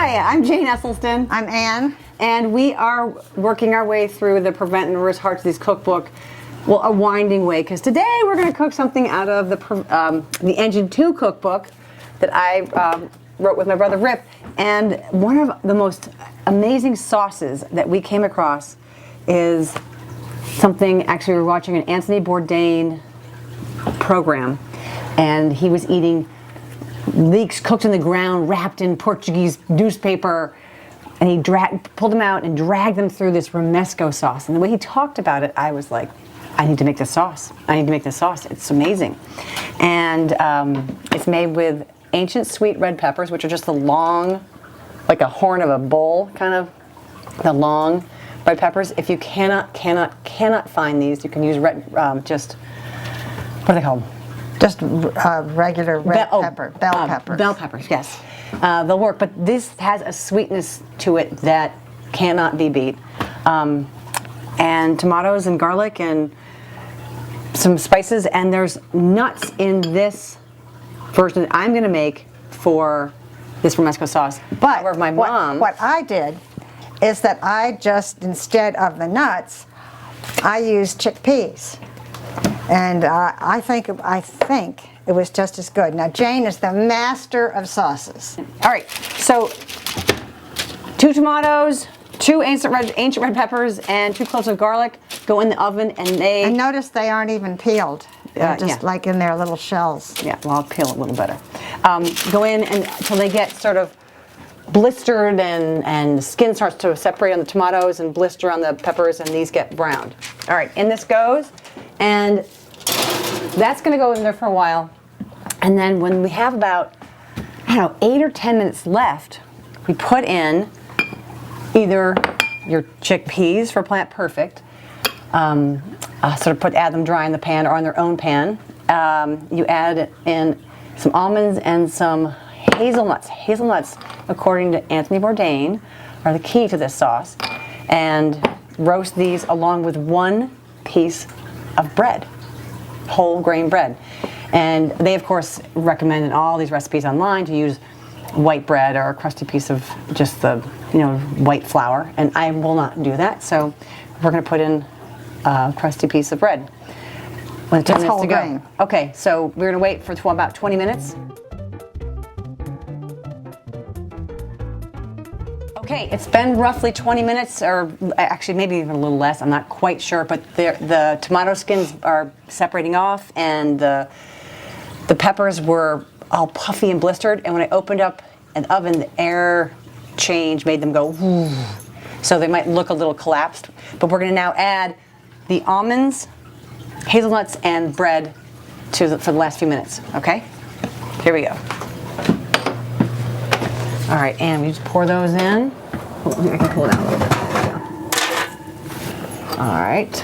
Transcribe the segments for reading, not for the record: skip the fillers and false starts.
Hi, I'm Jane Esselstyn. I'm Ann. And we are working our way through the Prevent and Reverse Heart Disease Cookbook, well, a winding way, because today we're going to cook something out of the Engine 2 cookbook that I wrote with my brother Rip. And one of the most amazing sauces that we came across is something, actually we were watching an Anthony Bourdain program, and he was eating leeks cooked in the ground, wrapped in Portuguese newspaper, and he pulled them out and dragged them through this Romesco sauce. And the way he talked about it, I was like, I need to make this sauce. I need to make this sauce. It's amazing. And it's made with ancient sweet red peppers, which are just the long, like a horn of a bull, kind of, the long red peppers. If you cannot find these, you can use red, just, what are they called? Just regular red pepper, bell peppers. Bell peppers, yes. They'll work, but this has a sweetness to it that cannot be beat. And tomatoes and garlic and some spices, and there's nuts in this version that I'm going to make for this Romesco sauce. But however, my mom... What I did is that I just, instead of the nuts, I used chickpeas. And I think it was just as good. Now, Jane is the master of sauces. All right, so 2 tomatoes, 2 ancient red peppers, and 2 cloves of garlic go in the oven, and And notice they aren't even peeled. They're just like in their little shells. Yeah, well, I'll peel it a little better. Go in until they get sort of blistered and the skin starts to separate on the tomatoes and blister on the peppers, and these get browned. All right, in this goes, and that's going to go in there for a while. And then when we have about, I don't know, 8 or 10 minutes left, we put in either your chickpeas for Plant Perfect, add them dry in the pan or on their own pan. You add in some almonds and some hazelnuts. Hazelnuts, according to Anthony Bourdain, are the key to this sauce. And roast these along with 1 piece of bread, whole grain bread. And they, of course, recommend in all these recipes online to use white bread or a crusty piece of just the, white flour. And I will not do that, so we're going to put in a crusty piece of bread. When it's 10 minutes to go. Grain. Okay, so we're going to wait for about 20 minutes. Okay, it's been roughly 20 minutes, or actually maybe even a little less, I'm not quite sure, but the tomato skins are separating off, and the peppers were all puffy and blistered, and when I opened up an oven, the air change made them go whoo. So they might look a little collapsed, but we're going to now add the almonds, hazelnuts, and bread for the last few minutes, okay? Here we go. All right, and we just pour those in. Oh, I can pull it out a little bit. All right.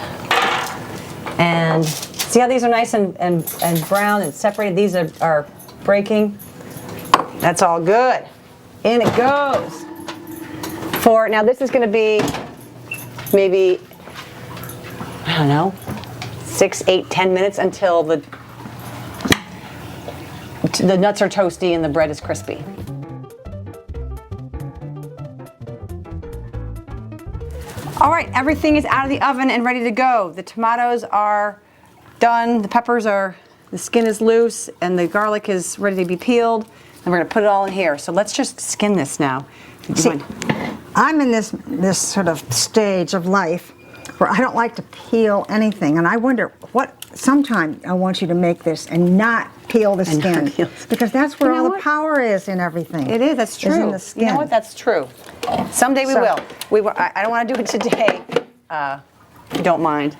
And see how these are nice and brown and separated? These are breaking. That's all good. In it goes. Now this is going to be maybe, I don't know, 6, 8, 10 minutes until the nuts are toasty and the bread is crispy. All right, everything is out of the oven and ready to go. The tomatoes are done, the skin is loose, and the garlic is ready to be peeled. And we're gonna put it all in here. So let's just skin this now. See, I'm in this sort of stage of life where I don't like to peel anything, and I wonder sometime I want you to make this and not peel the skin, because that's where all the power is in everything. It is, that's true. Is in the skin. You know what, that's true. Someday we will. I don't want to do it today, if you don't mind.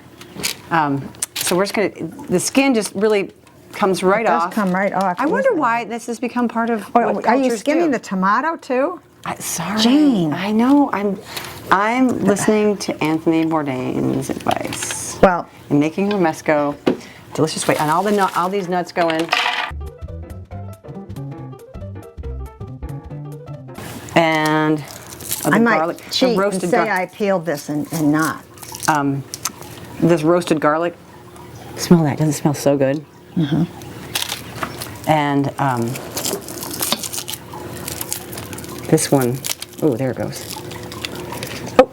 So we're just going to, the skin just really comes right off. It does come right off. I wonder why this has become part of what Are you cultures skinning do. the tomato too? Sorry, Jane. I know. I'm listening to Anthony Bourdain's advice. Well, and making Romesco delicious way, and all these nuts go in. And I might garlic, cheat roasted and say I peeled this and not. This roasted garlic. Smell that? Doesn't it smell so good? Mm-hmm. And this one Oh, there it goes. Oh,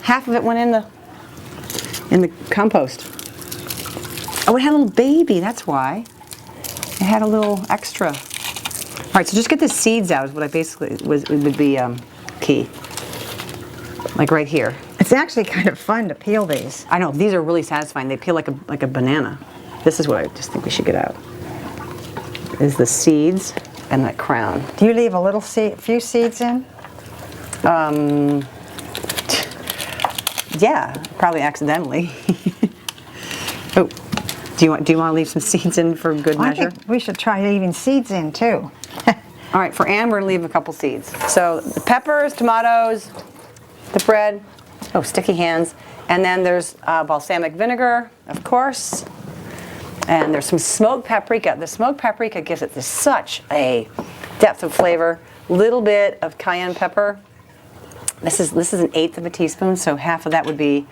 half of it went in the compost. Oh, it had a little baby, that's why. It had a little extra. All right, so just get the seeds out is what I basically would be key. Like right here. It's actually kind of fun to peel these. I know, these are really satisfying. They peel like a banana. This is what I just think we should get out. Is the seeds and that crown. Do you leave a little few seeds in? Yeah, probably accidentally. Oh, do you want to leave some seeds in for good measure? I think we should try leaving seeds in too. All right, for Anne, we're gonna leave a couple seeds. So the peppers, tomatoes, the bread, oh, sticky hands, and then there's balsamic vinegar, of course, and there's some smoked paprika. The smoked paprika gives it such a depth of flavor. Little bit of cayenne pepper. This is 1/8 of a teaspoon, so half of that would be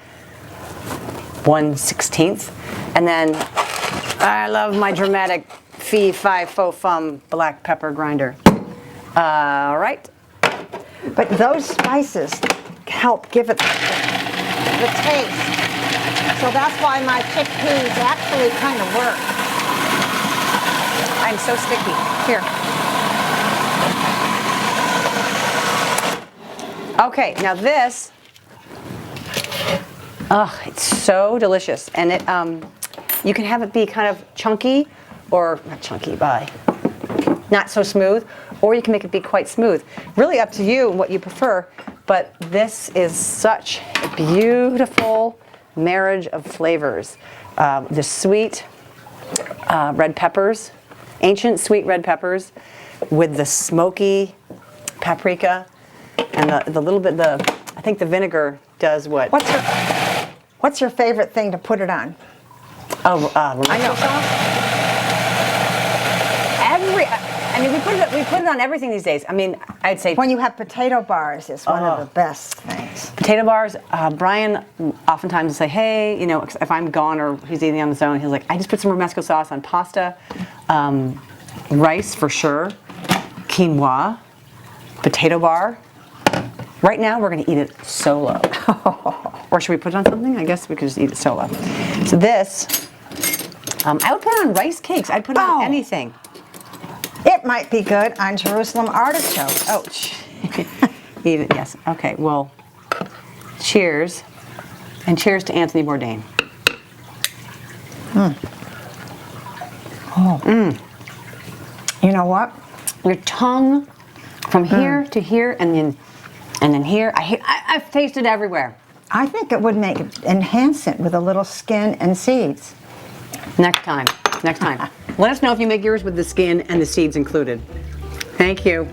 1/16. And then I love my dramatic fee fi fo fum black pepper grinder. All right. But those spices help give it the taste. So that's why my chickpeas actually kind of work. I'm so sticky. Here. Okay, now this, it's so delicious. And it, you can have it be kind of chunky, or not chunky, not so smooth, or you can make it be quite smooth. Really up to you what you prefer, but this is such a beautiful marriage of flavors. The sweet red peppers, ancient sweet red peppers, with the smoky paprika, and the little bit, I think the vinegar does what? What's your favorite thing to put it on? Romesco sauce? We put it on everything these days. I mean, I'd say When you have potato bars, it's one of the best things. potato bars. Brian oftentimes will say, hey, you know, if I'm gone or he's eating on his own, he's like, I just put some Romesco sauce on pasta, rice for sure, quinoa, potato bar. Right now, we're going to eat it solo. Or should we put it on something? I guess we could just eat it solo. So this, I would put it on rice cakes. I'd put it on anything. It might be good on Jerusalem artichokes. Oh, eat it, yes. Okay, well, cheers. And cheers to Anthony Bourdain. You know what? Your tongue from here to here and then here. I've tasted everywhere. I think it would enhance it with a little skin and seeds. Next time. Let us know if you make yours with the skin and the seeds included. Thank you.